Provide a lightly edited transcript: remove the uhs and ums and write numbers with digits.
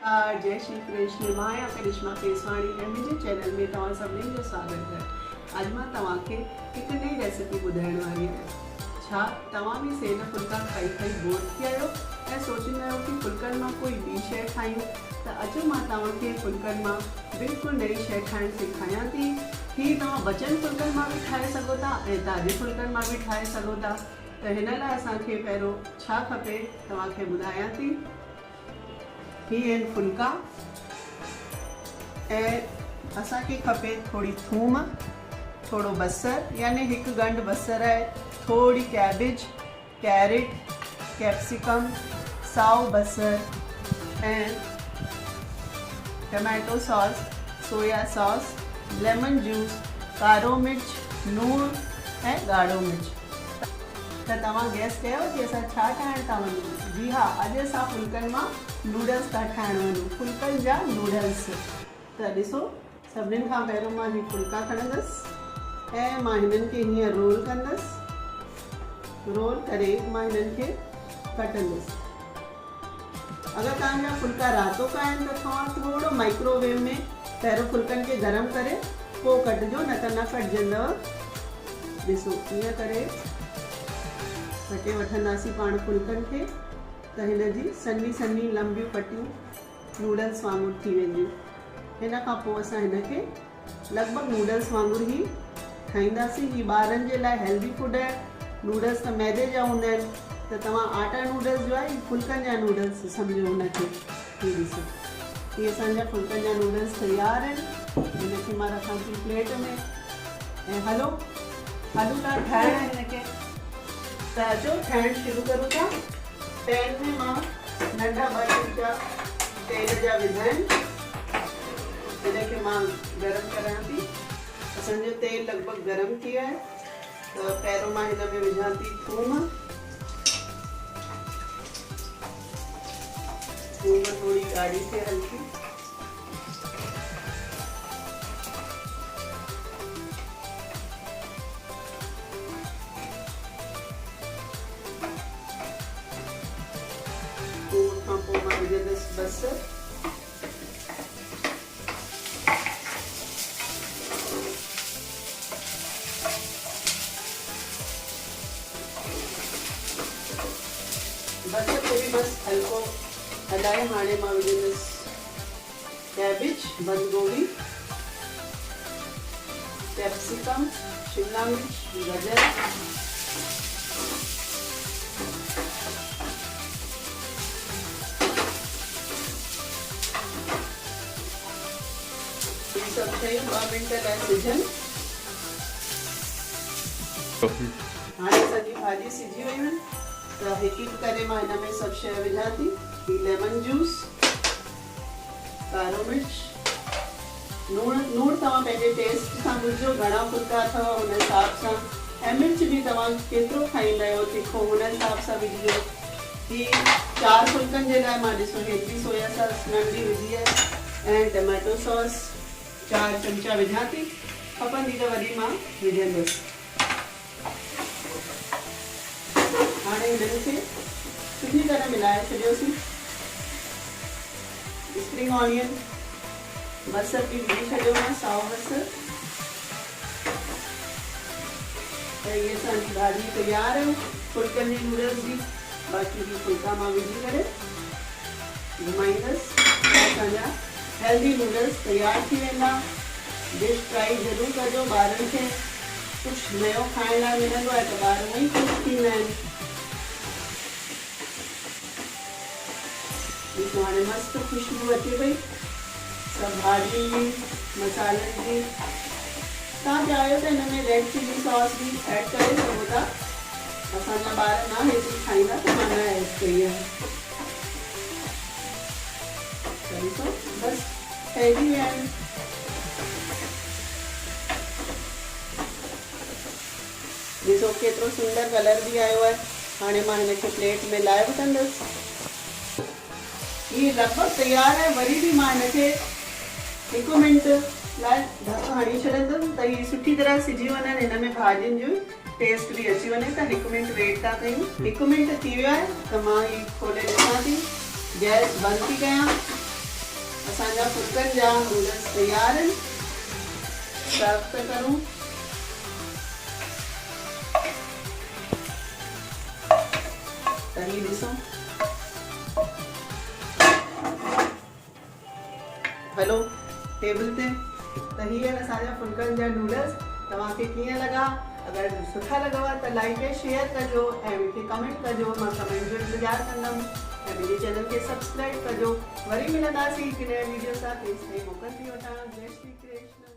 नमस्कार, जय श्री कृष्ण। मां करिश्मा केसवाणी ऐं मुंहिंजे चैनल में तव्हां सभिनीनि जो स्वागत है। अॼु मां तव्हांखे हिकु नई रेसिपी ॿुधाइण वारी आहियां। छा तव्हां बि सेन फुल्का खाई खाई बोर थी आहियो ऐं सोचींदा आहियो कि फुल्कनि मां कोई ॿी शइ ठाहियूं? त अचो मां तव्हांखे फुल्कनि मां बिल्कुलु नई शइ ठाहिणु सेखारियां थी। हीअ तव्हां बचल फुल्कनि मां बि ठाहे सघो था ऐं ताज़े फुल्कनि मां बि ठाहे सघो था। त हिन लाइ असांखे पहिरियों छा खपे तव्हांखे ॿुधायां थी। हीअ आहिनि फुल्का ऐं असांखे खपे थोड़ी थूम, थोड़ो बसर यानी हिकु गंढ बसर आहे, थोड़ी कैबिज, कैरेट, कैप्सिकम, साओ बसर ऐं tomato sauce, soya sauce, lemon juice, कारो मिर्च, लूणु ऐं ॻाढ़ो मिर्च। त तव्हां गैस कयो कि असां छा ठाहिण था वञूं? जी हा, अॼु असां फुल्कनि मां नूडल्स था ठाहिण वञूं, फुल्कनि जा नूडल्स। त ॾिसो, सभिनीनि खां पहिरियों मां हीअ फुल्का खणंदसि ऐं मां हिननि खे हीअं रोल कंदसि। रोल करे मां हिननि खे कटंदसि। अगरि तव्हांजा फुल्का रातो का आहिनि त तव्हां थोरो माइक्रोवेव में पहिरियों फुल्कनि खे गरम करे पोइ कटिजो, न त न कटिजंदव। ॾिसो, ईअं करे कटे वठंदासीं पाण फुल्कनि खे त हिन जी सन्ही सन्ही लंबियूं पटियूं नूडल्स वांगुरु थी वेंदियूं। हिन खां पोइ असां हिन खे लॻभॻि नूडल्स वांगुरु ई ठाहींदासीं। ही ॿारनि जे लाइ हेल्दी फूड आहे। नूडल्स त मैदे जा हूंदा आहिनि, त तव्हां आटा नूडल्स जो आहे फुल्कनि जा नूडल्स सम्झो हुनखे। हीअ ॾिसो, हीअ असांजा फुल्कनि जा नूडल्स तयारु आहिनि। हिनखे मां रखां थी प्लेट में ऐं हलो था ठाहिण हिनखे। त अचो ठाहिण शुरू करूं था। पैन में मां नंढा 2 चमचा तेल जा विधा आहिनि। हिनखे मां गरम करां थी। असांजो तेल लॻभॻि गरम थी वियो आहे। त पहिरियों मां हिन में विझां थी थूम। थूम थोड़ी ॻाढ़ी थिए हल्की। खां पोइ मां विझंदसि बसर। बसर खे बि बसि हल्को हलाए हाणे मां विझंदसि कैबिज, बंद गोभी, कैप्सिकम, शिमला मिर्च, गजर, सब शयूं 2 मिंट लाइ सिझनि। हाणे असांजी भाॼी सिझी वयूं आहिनि। त हिकु हिकु करे मां हिन में सभु शइ विझां थी। लेमन जूस, कारो मिर्च, लूणु तव्हां पंहिंजे टेस्ट सां विझो, घणा फुल्का अथव हुन हिसाब सां। ऐं मिर्च बि तव्हां केतिरो खाईंदा आहियो तिखो, हुन हिसाब सां विझिजो। हीअ 4 फुल्कनि जे लाइ मां ॾिसो हेतिरी सोया सॉस नंढी विझी आहे ऐं टमाटो सॉस 4 चमचा विझां थी। खपंदी त वरी मां विझंदसि। हाणे हिननि खे सुठी तरह मिलाए छॾियोसीं। स्प्रिंग ऑनियन, बसर बि विझी छॾियो मां, साओ बसर। त इहे असांजी भाॼी तयारु आहे फुल्कनि जी नूडल्स जी। बाक़ी बि फुल्का मां विझी करे घुमाईंदसि। असांजा हेल्दी नूडल्स तयारु थी वेंदा। डिश ट्राई ज़रूरु कजो। ॿारनि खे कुझु नयो खाइण लाइ मिलंदो आहे त ॿार उहो ई ख़ुशि थींदा आहिनि। ॾिसो, हाणे मस्तु ख़ुशबू अचे पई सभु भाॼियुनि जी, मसालनि जी। तव्हां चाहियो त हिन में रेड चिली सॉस बि ऐड करे सघो था। असांजा ॿार न हेतिरी खाईंदा त मां न ऐड कई आहे। ॾिसो, बसि ठहिजी विया आहिनि। ॾिसो केतिरो सुंदर कलर बि आयो आहे। हाणे मां हिनखे प्लेट में लाइ वठंदसि। हीअ लॻभॻि तयारु आहे। वरी बि मां हिनखे 1 मिंट लाइ ढक हणी छॾंदमि त हीअ सुठी तरह सिझी वञनि। हिन में भाॼियुनि जो टेस्ट भी अची वने त 1 मिनट वेट था कयूं। 1 मिनट थी वियो आहे त मां ही खोले ॾिसां थी। गैस बंद थी कयां असांजा फुल्कनि जा नूडल्स तयार आहिनि। सर्व था करूं। त ही ॾिसो, हलो टेबल ते। त ही आहिनि असांजा फुल्कनि जा नूडल्स। तव्हांखे कीअं लॻा? अगरि सुठा लॻव त लाइक ऐं शेयर कजो ऐं मूंखे कमेंट कजो। मां कमेंट जो इंतज़ारु कंदमि ऐं मुंहिंजे चैनल खे सब्सक्राइब कजो। वरी मिलंदासीं हिकु नए वीडियो सां। तेसिताईं मोकल थी वठां। जय श्री कृष्ण।